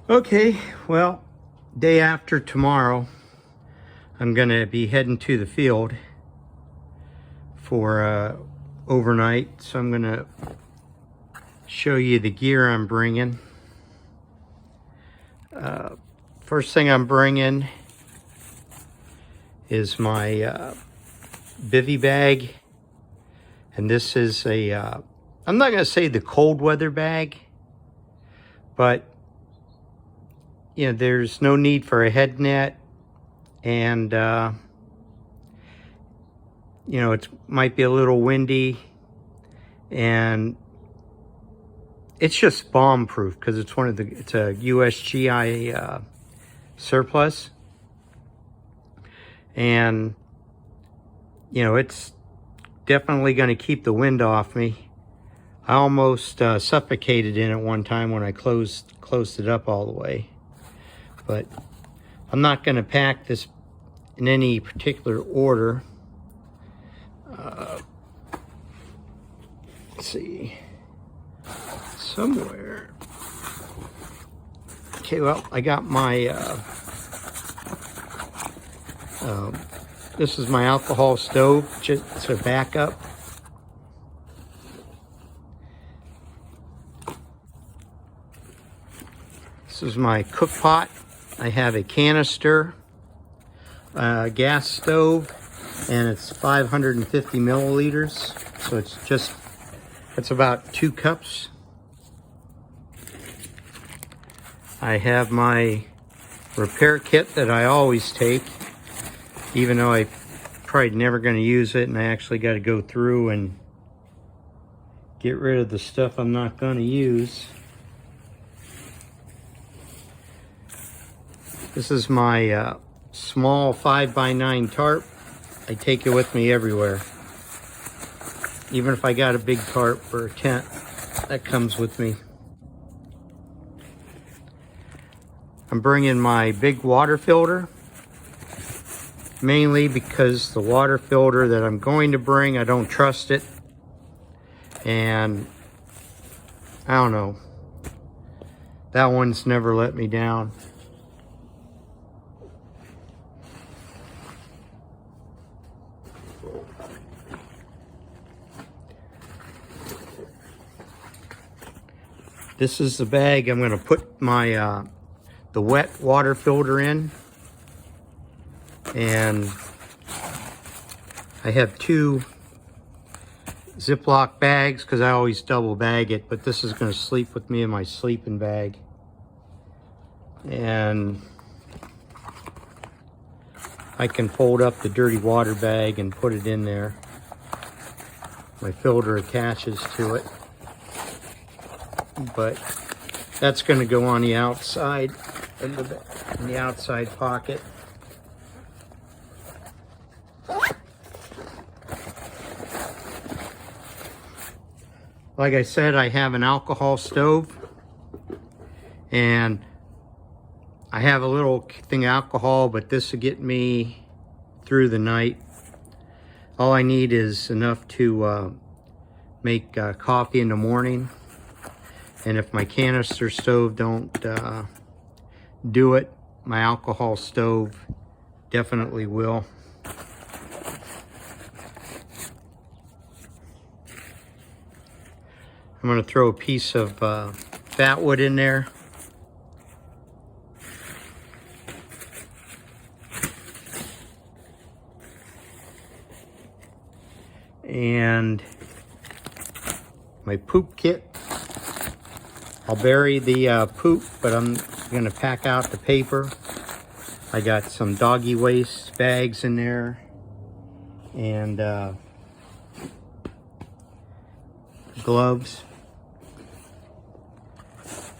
Okay, well, day after tomorrow, I'm gonna be heading to the field for overnight. So I'm gonna show you the gear I'm bringing. First thing I'm bringing is my bivy bag, and this is a I'm not gonna say the cold weather bag, but you know, there's no need for a head net, and you know, it might be a little windy, and it's just bomb proof because it's it's a USGI surplus, and you know, it's definitely going to keep the wind off me. I almost suffocated in it one time when I closed it up all the way. But I'm not going to pack this in any particular order. Let's see, somewhere. Okay, well, I got my this is my alcohol stove, just a backup. This is my cook pot. I have a canister, gas stove, and it's 550 milliliters. So it's about 2 cups. I have my repair kit that I always take, even though I probably never going to use it, and I actually got to go through and get rid of the stuff I'm not going to use. This is my small 5x9 tarp. I take it with me everywhere. Even if I got a big tarp for a tent, that comes with me. I'm bringing my big water filter, mainly because the water filter that I'm going to bring, I don't trust it. And I don't know, that one's never let me down. This is the bag I'm going to put my the wet water filter in, and I have 2 Ziploc bags because I always double bag it, but this is going to sleep with me in my sleeping bag. And I can fold up the dirty water bag and put it in there. My filter attaches to it, but that's going to go on the outside, in the outside pocket. Like I said, I have an alcohol stove, and I have a little thing of alcohol, but this will get me through the night. All I need is enough to make coffee in the morning. And if my canister stove don't do it, my alcohol stove definitely will. I'm going to throw a piece of fat wood in there. And my poop kit. I'll bury the poop, but I'm going to pack out the paper. I got some doggy waste bags in there, and gloves.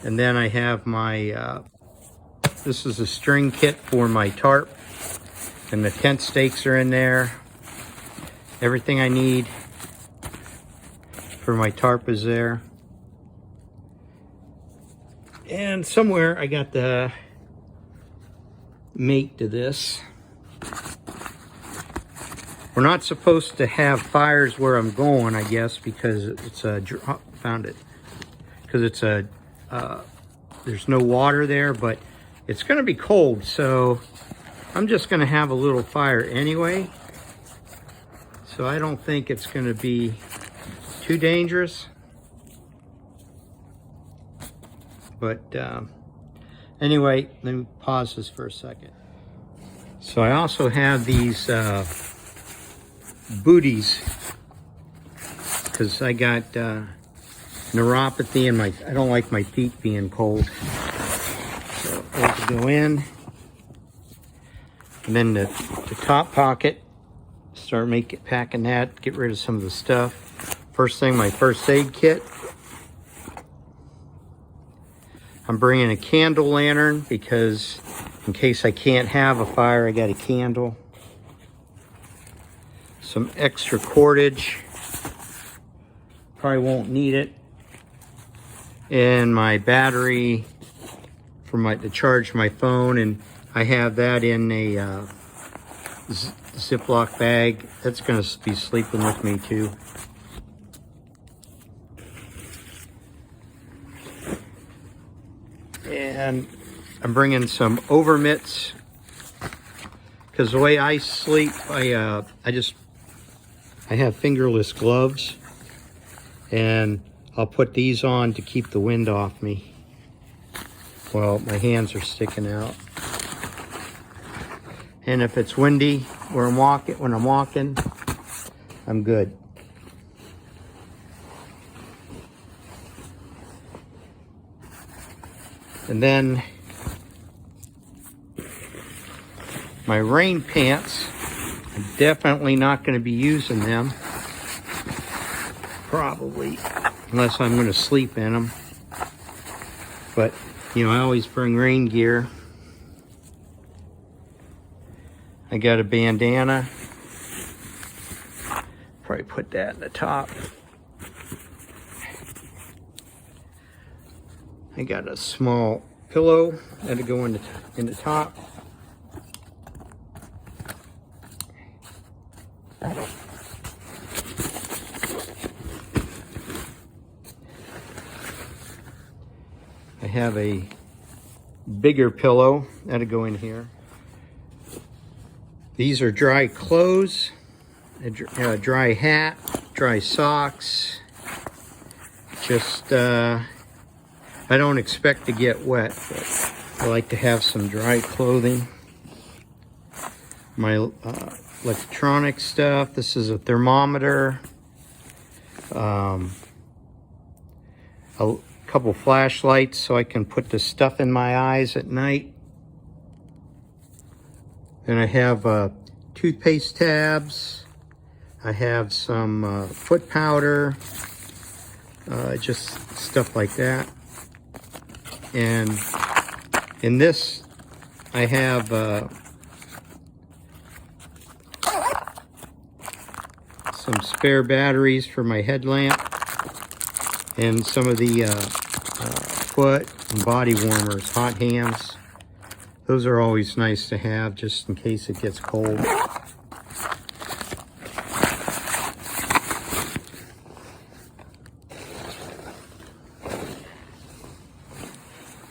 And then I have my, this is a string kit for my tarp, and the tent stakes are in there. Everything I need for my tarp is there. And somewhere I got the mate to this. We're not supposed to have fires where I'm going, I guess, because it's a, found it, because it's a there's no water there, but it's going to be cold, so I'm just going to have a little fire anyway. So I don't think it's going to be too dangerous. But anyway, let me pause this for a second. So I also have these booties because I got neuropathy and I don't like my feet being cold. So those go in. And then the top pocket, start packing that, get rid of some of the stuff. First thing, my first aid kit. I'm bringing a candle lantern because in case I can't have a fire, I got a candle. Some extra cordage. Probably won't need it. And my battery to charge my phone, and I have that in a Ziploc bag. That's going to be sleeping with me too. And I'm bringing some over mitts because the way I sleep, I have fingerless gloves, and I'll put these on to keep the wind off me. Well, my hands are sticking out. And if it's windy when I'm walking, I'm good. And then my rain pants, I'm definitely not going to be using them. Probably, unless I'm going to sleep in them. But, you know, I always bring rain gear. I got a bandana. Probably put that in the top. I got a small pillow that'll go in the top. I have a bigger pillow that'll go in here. These are dry clothes, a dry hat, dry socks. Just, I don't expect to get wet, but I like to have some dry clothing. My electronic stuff. This is a thermometer. A couple flashlights so I can put the stuff in my eyes at night. Then I have toothpaste tabs. I have some foot powder, just stuff like that. And in this, I have some spare batteries for my headlamp and some of the foot and body warmers, hot hands. Those are always nice to have just in case it gets cold.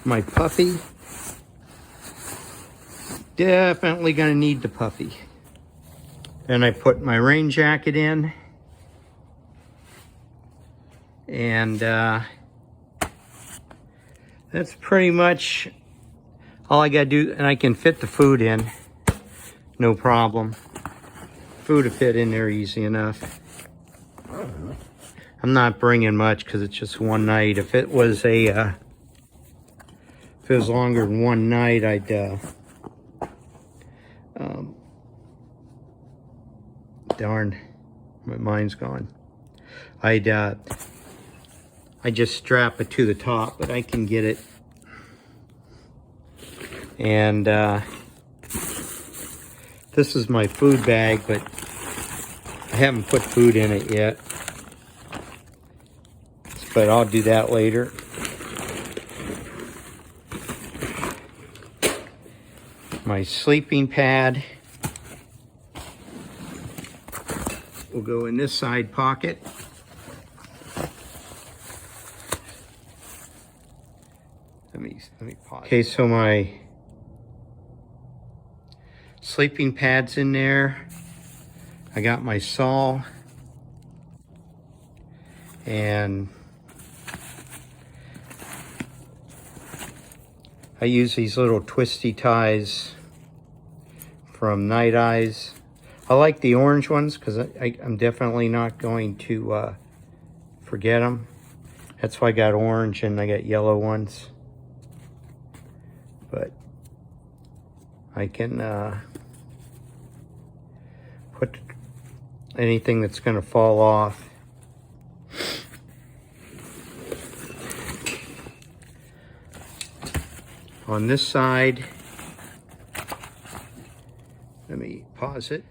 My puffy. Definitely gonna need the puffy. Then I put my rain jacket in. And that's pretty much all I gotta do, and I can fit the food in, no problem. Food will fit in there easy enough. I'm not bringing much because it's just one night. If it was if it was longer than one night, I'd darn, my mind's gone. I just strap it to the top, but I can get it. And this is my food bag, but I haven't put food in it yet. But I'll do that later. My sleeping pad will go in this side pocket. Let me pause. Okay, so my sleeping pad's in there. I got my saw. And I use these little twisty ties from Night Eyes. I like the orange ones because I'm definitely not going to forget them. That's why I got orange and I got yellow ones. But I can put anything that's going to fall off. On this side, let me pause it.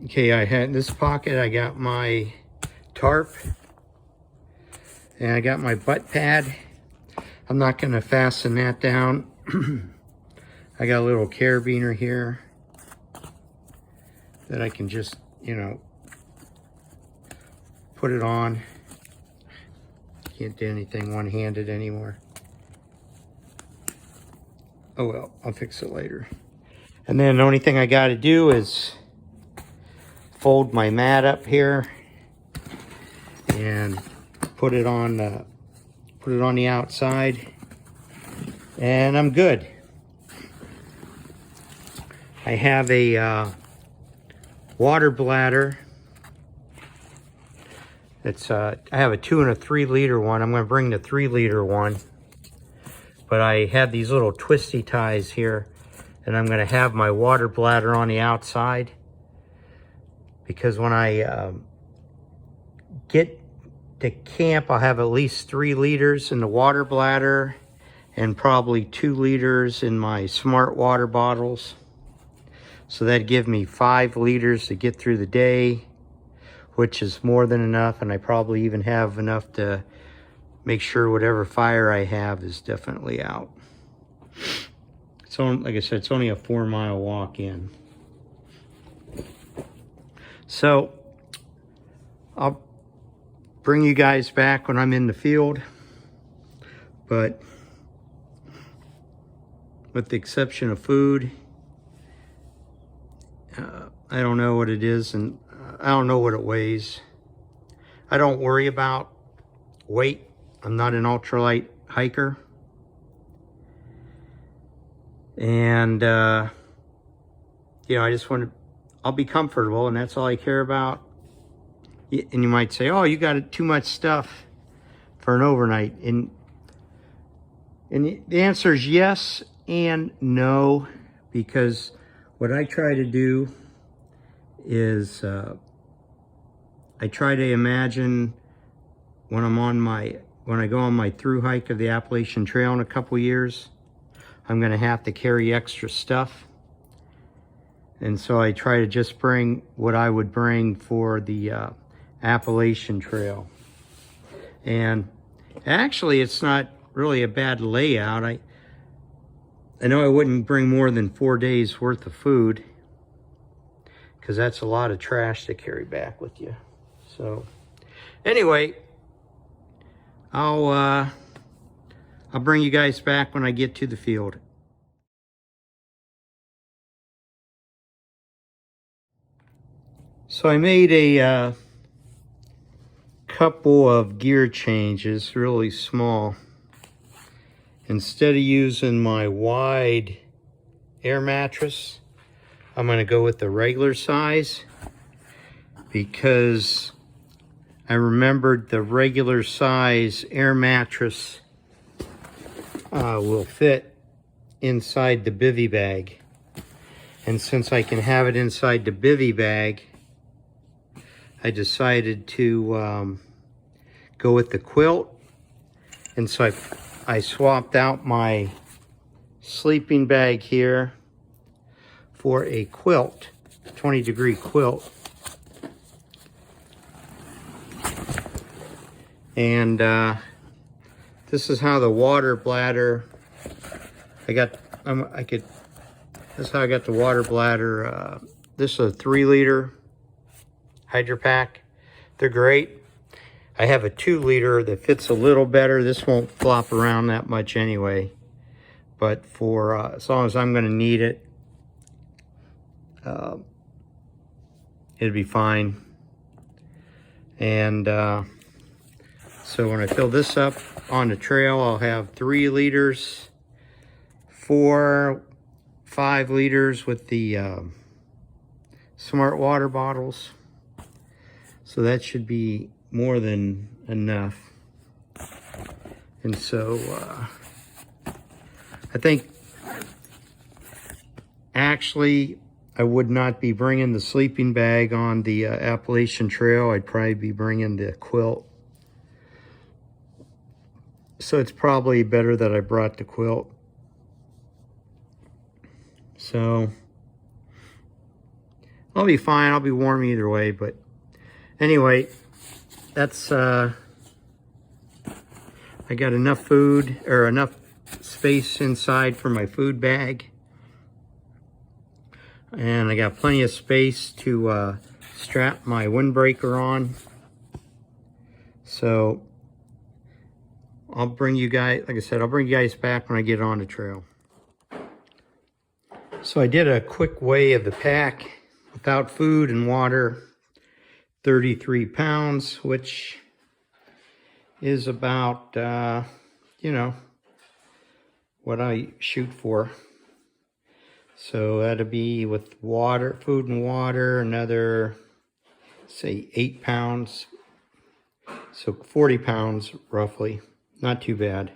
Okay, I had in this pocket, I got my tarp and I got my butt pad. I'm not going to fasten that down. I got a little carabiner here that I can just, you know, put it on. Can't do anything one-handed anymore. Oh well, I'll fix it later. And then the only thing I got to do is fold my mat up here and put it on the outside, and I'm good. I have a water bladder. It's I have a 2 and a 3 liter one. I'm going to bring the 3 liter one. But I have these little twisty ties here, and I'm going to have my water bladder on the outside, because when I get to camp, I'll have at least 3 liters in the water bladder and probably 2 liters in my smart water bottles. So that'd give me 5 liters to get through the day, which is more than enough, and I probably even have enough to make sure whatever fire I have is definitely out. So, like I said, it's only a 4-mile walk in. So, I'll bring you guys back when I'm in the field. But, with the exception of food, I don't know what it is, and I don't know what it weighs. I don't worry about weight. I'm not an ultralight hiker. And, you know, I just want to, I'll be comfortable, and that's all I care about. And you might say, oh, you got too much stuff for an overnight. And the answer is yes and no, because what I try to do is I try to imagine when I go on my through hike of the Appalachian Trail in a couple years, I'm going to have to carry extra stuff. And so I try to just bring what I would bring for the Appalachian Trail. And actually, it's not really a bad layout. I know I wouldn't bring more than 4 days worth of food, because that's a lot of trash to carry back with you. So anyway, I'll bring you guys back when I get to the field. So I made a couple of gear changes, really small. Instead of using my wide air mattress, I'm going to go with the regular size, because I remembered the regular size air mattress will fit inside the bivy bag. And since I can have it inside the bivy bag, I decided to go with the quilt. And so I swapped out my sleeping bag here for a quilt, 20-degree quilt. And this is how the water bladder, this is how I got the water bladder. This is a 3 liter Hydro Pack. They're great. I have a 2 liter that fits a little better. This won't flop around that much anyway. But for as long as I'm going to need it, it'll be fine. And so when I fill this up on the trail, I'll have 3 liters, 4, 5 liters with the Smart Water bottles. So that should be more than enough. And so I think actually I would not be bringing the sleeping bag on the Appalachian Trail. I'd probably be bringing the quilt. So it's probably better that I brought the quilt. So I'll be fine. I'll be warm either way. But anyway, that's I got enough food, or enough space inside for my food bag. And I got plenty of space to strap my windbreaker on. So I'll bring you guys, like I said, I'll bring you guys back when I get on the trail. So I did a quick weigh of the pack without food and water. 33 pounds, which is about, you know, what I shoot for. So that'll be with water, food and water, another, say, 8 pounds. So 40 pounds roughly. Not too bad.